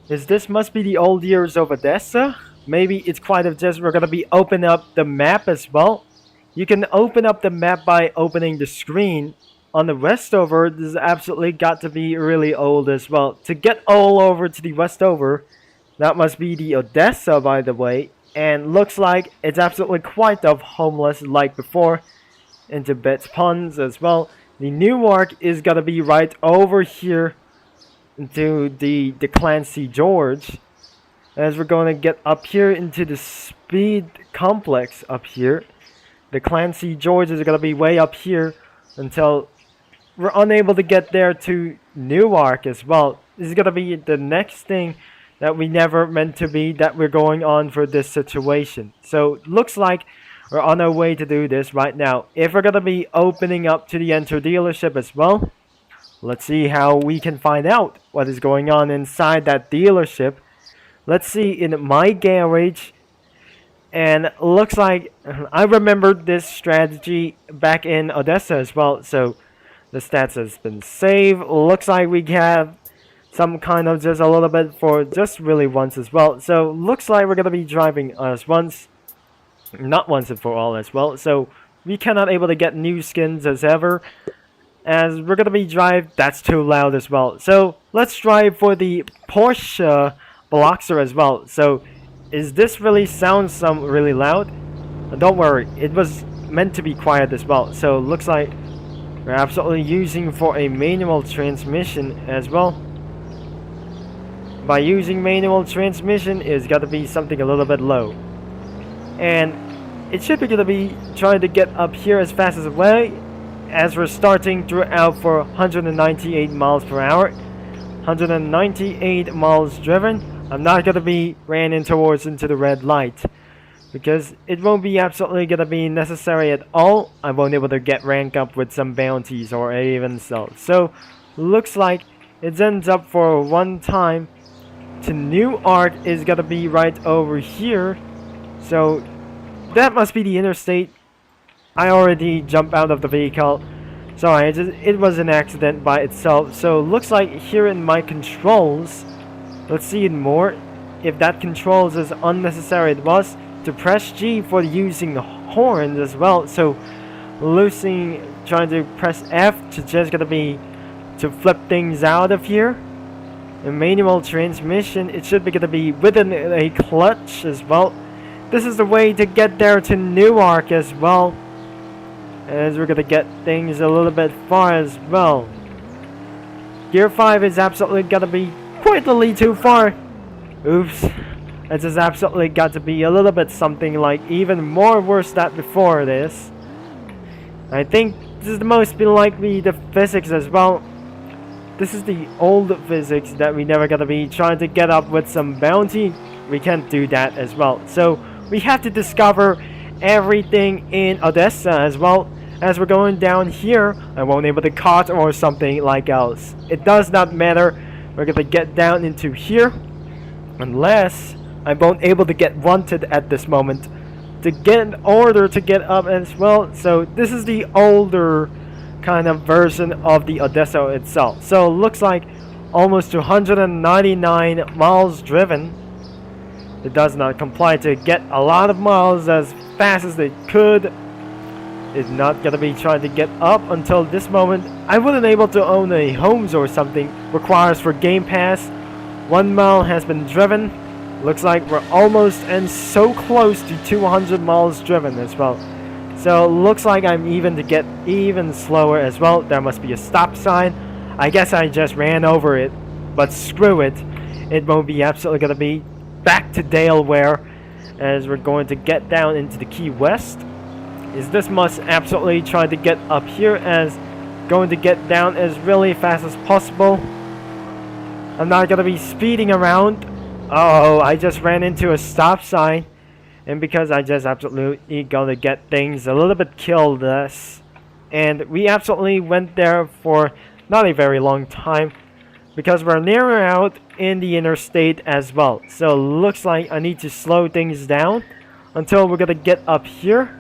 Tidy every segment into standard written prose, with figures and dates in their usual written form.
Is this must be the old years of Odessa? Maybe it's quite of just we're gonna be open up the map as well. You can open up the map by opening the screen. On the Westover, this is absolutely got to be really old as well. To get all over to the Westover, that must be the Odessa by the way. And looks like it's absolutely quite of homeless like before. Into Bet's Ponds as well. The Newark is gonna be right over here into the Clancy George. As we're going to get up here into the speed complex up here. The Clancy George is going to be way up here until we're unable to get there to Newark as well. This is going to be the next thing that we never meant to be that we're going on for this situation. So looks like we're on our way to do this right now. If we're going to be opening up to the Enter dealership as well, let's see how we can find out what is going on inside that dealership. Let's see in my garage. And looks like I remembered this strategy back in Odessa as well. So the stats has been saved. Looks like we have some kind of just a little bit for just really once as well. So looks like we're going to be driving as once. Not once and for all as well. So we cannot able to get new skins as ever. As we're gonna be drive, that's too loud as well. So let's drive for the Porsche Boxer as well. So is this really sound some really loud? Don't worry, it was meant to be quiet as well. So looks like we're absolutely using for a manual transmission as well. By using manual transmission, it's got to be something a little bit low. And it should be gonna be trying to get up here as fast as way. As we're starting throughout for 198 miles per hour, 198 miles driven. I'm not gonna be ran in towards into the red light because it won't be absolutely gonna be necessary at all. I won't be able to get rank up with some bounties or even so. So looks like it ends up for one time to Newark is gonna be right over here. So that must be the interstate. I already jumped out of the vehicle. Sorry, it was an accident by itself. So looks like here in my controls, let's see it more. If that controls is unnecessary, it was to press G for using the horns as well. So trying to press F to just gonna be to flip things out of here. A manual transmission, it should be gonna be within a clutch as well. This is the way to get there to Newark as well. As we're gonna get things a little bit far as well. Gear 5 is absolutely gonna be quite a little too far. Oops. It has absolutely got to be a little bit something like even more worse than before this. I think this is the most be likely the physics as well. This is the old physics that we never gonna be trying to get up with some bounty. We can't do that as well. So we have to discover everything in Odessa as well. As we're going down here, I won't able to cut or something like else. It does not matter. We're gonna get down into here, unless I won't able to get wanted at this moment to get an order to get up as well. So this is the older kind of version of the Odessa itself. So looks like almost 299 miles driven. It does not comply to get a lot of miles as fast as they could. It's not gonna be trying to get up until this moment. I wasn't able to own a homes or something. Requires for Game Pass. 1 mile has been driven. Looks like we're almost and so close to 200 miles driven as well. So looks like I'm even to get even slower as well. There must be a stop sign. I guess I just ran over it, but screw it. It won't be absolutely gonna be back to Delaware as we're going to get down into the Key West. Is this must absolutely try to get up here as going to get down as really fast as possible. I'm not gonna be speeding around. Oh, I just ran into a stop sign, and because I just absolutely gonna get things a little bit killed us, and we absolutely went there for not a very long time because we're nearer out in the interstate as well. So looks like I need to slow things down until we're gonna get up here.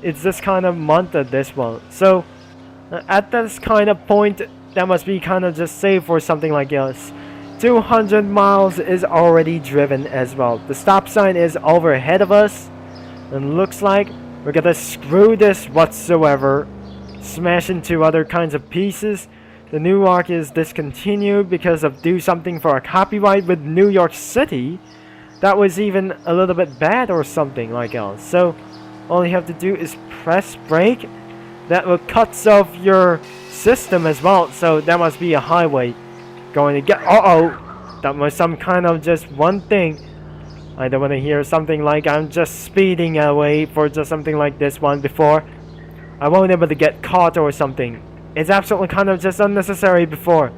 It's this kind of month at this one. So at this kind of point, that must be kind of just safe for something like this. 200 miles is already driven as well. The stop sign is over ahead of us, and looks like we're gonna screw this whatsoever, smash into other kinds of pieces. The new arc is discontinued because of do something for a copyright with New York City. That was even a little bit bad or something like else. So all you have to do is press brake. That will cut off your system as well. So that must be a highway going to get. That was some kind of just one thing. I don't want to hear something like I'm just speeding away for just something like this one before. I won't be able to get caught or something. It's absolutely kind of just unnecessary before.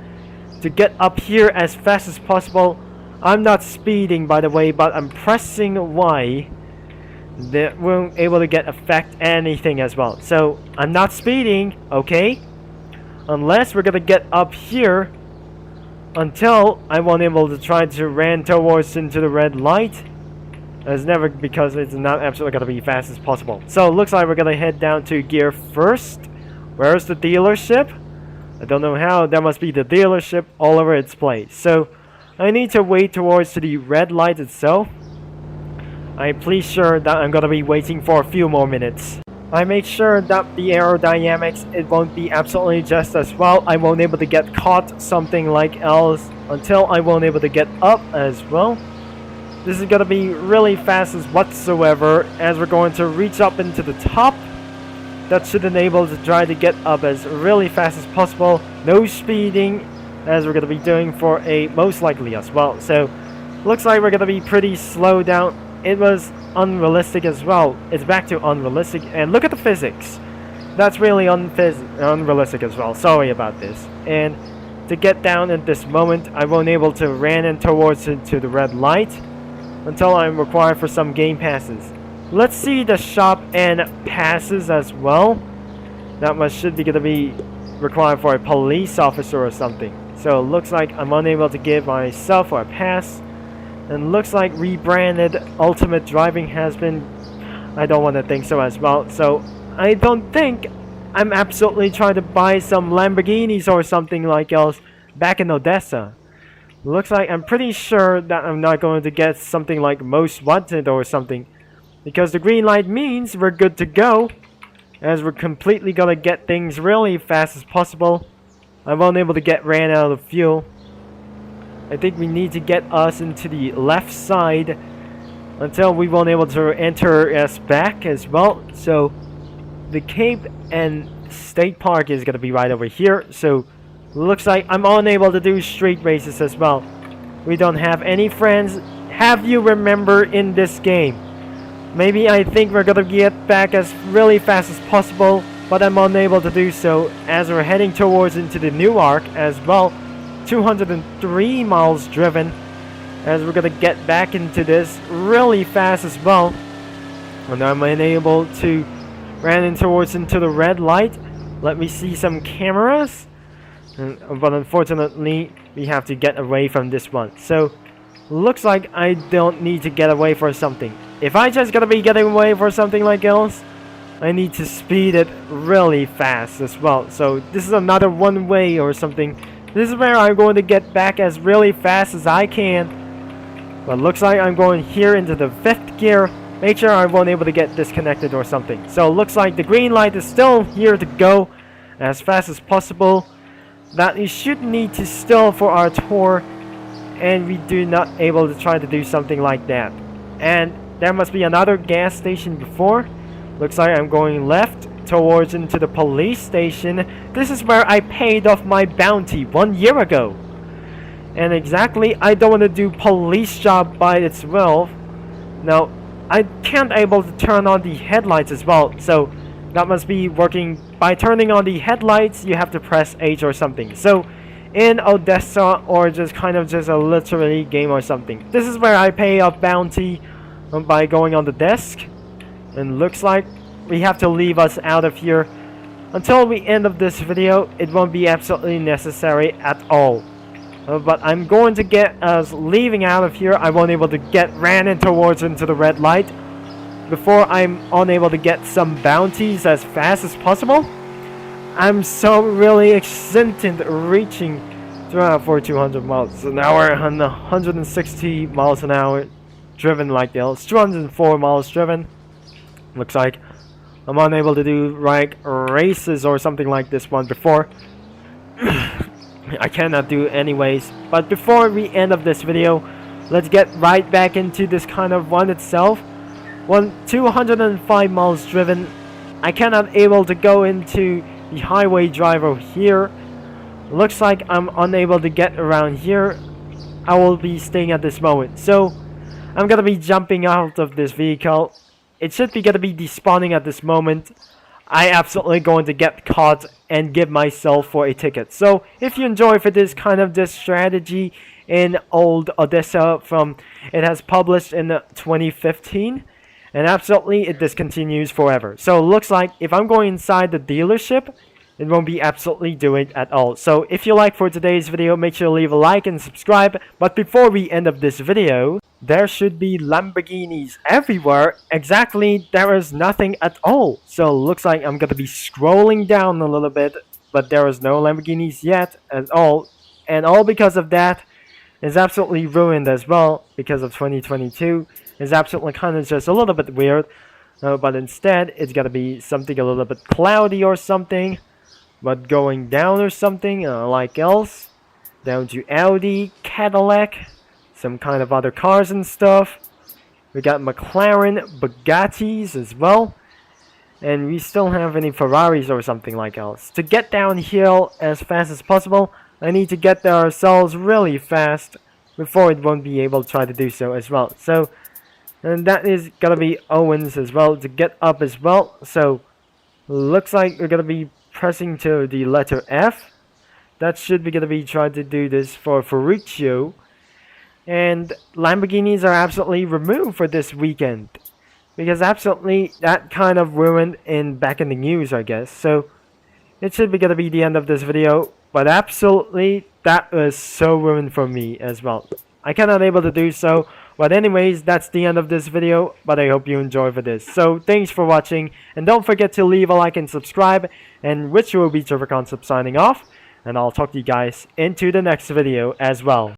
To get up here as fast as possible. I'm not speeding, by the way, but I'm pressing Y. That won't able to get affect anything as well. So I'm not speeding, okay? Unless we're gonna get up here until I won't able to try to ran towards into the red light. It's never, because it's not absolutely gonna be fast as possible. So it looks like we're gonna head down to gear first. Where's the dealership? I don't know how. That must be the dealership all over its place. So I need to wait towards to the red light itself. I'm pretty sure that I'm gonna be waiting for a few more minutes. I make sure that the aerodynamics, it won't be absolutely just as well. I won't able to get caught something like else until I won't able to get up as well. This is gonna be really fast as whatsoever as we're going to reach up into the top. That should enable to try to get up as really fast as possible. No speeding as we're gonna be doing for a most likely as well. So looks like we're gonna be pretty slow down. It was unrealistic as well. It's back to unrealistic, and look at the physics. That's really unrealistic as well. Sorry about this. And to get down at this moment, I won't able to ran in towards into the red light until I'm required for some game passes. Let's see the shop and passes as well. That must should be gonna be required for a police officer or something. So it looks like I'm unable to give myself a pass. And looks like rebranded Ultimate Driving has been. I don't want to think so as well. So I don't think I'm absolutely trying to buy some Lamborghinis or something like else back in Odessa. Looks like I'm pretty sure that I'm not going to get something like Most Wanted or something, because the green light means we're good to go, as we're completely gonna get things really fast as possible. I won't able to get ran out of fuel. I think we need to get us into the left side until we won't able to enter us back as well. So the Cape and State Park is gonna be right over here. So looks like I'm unable to do street races as well. We don't have any friends. Have you remember in this game? Maybe I think we're gonna get back as really fast as possible, but I'm unable to do so as we're heading towards into the new arc as well. 203 miles driven as we're gonna get back into this really fast as well, and I'm unable to ran in towards into the red light. Let me see some cameras, but unfortunately we have to get away from this one. So looks like I don't need to get away for something. If I just gonna be getting away for something like else, I need to speed it really fast as well. So this is another one way or something. This is where I'm going to get back as really fast as I can. But looks like I'm going here into the 5th gear. Make sure I won't able to get disconnected or something. So looks like the green light is still here to go as fast as possible. That we should need to still for our tour, and we do not able to try to do something like that. And there must be another gas station before. Looks like I'm going left towards into the police station. This is where I paid off my bounty 1 year ago. And exactly, I don't want to do police job by itself. Now, I can't able to turn on the headlights as well. So that must be working by turning on the headlights. You have to press H or something. So in Odessa, or just kind of just a literally game or something, this is where I pay off bounty by going on the desk. And looks like we have to leave us out of here. Until we end of this video, it won't be absolutely necessary at all. But I'm going to get us leaving out of here. I won't able to get ran in towards into the red light before I'm unable to get some bounties as fast as possible. I'm so really excited reaching throughout for 200 miles an hour and 160 miles an hour driven like this. 204 miles driven. Looks like I'm unable to do like races or something like this one before. I cannot do anyways. But before we end of this video, let's get right back into this kind of one itself. 205 miles driven. I cannot able to go into the highway drive over here. Looks like I'm unable to get around here. I will be staying at this moment. So I'm gonna be jumping out of this vehicle. It should be gonna be despawning at this moment. I absolutely going to get caught and give myself for a ticket. So if you enjoy for this kind of this strategy in old Odessa from it has published in 2015, and absolutely it discontinues forever. So it looks like if I'm going inside the dealership, it won't be absolutely doing it at all. So if you like for today's video, make sure to leave a like and subscribe. But before we end up this video, there should be Lamborghinis everywhere. Exactly, there is nothing at all. So looks like I'm gonna be scrolling down a little bit, but there is no Lamborghinis yet at all. And all because of that is absolutely ruined as well, because of 2022 is absolutely kind of just a little bit weird. But instead, it's gonna be something a little bit cloudy or something. But going down or something like else, down to Audi, Cadillac, some kind of other cars and stuff. We got McLaren, Bugattis as well, and we still have any Ferraris or something like else. To get downhill as fast as possible, I need to get there ourselves really fast before it won't be able to try to do so as well. So, and that is gonna be Owens as well to get up as well. So, looks like we're gonna be pressing to the letter F. That should be gonna be trying to do this for Ferruccio. And Lamborghinis are absolutely removed for this weekend, because absolutely that kind of ruined back in the news, I guess. So it should be gonna be the end of this video, but absolutely that was so ruined for me as well. I cannot able to do so, but anyways, that's the end of this video, but I hope you enjoy for this. So thanks for watching, and don't forget to leave a like and subscribe, and which will be Trevor Concept signing off, and I'll talk to you guys into the next video as well.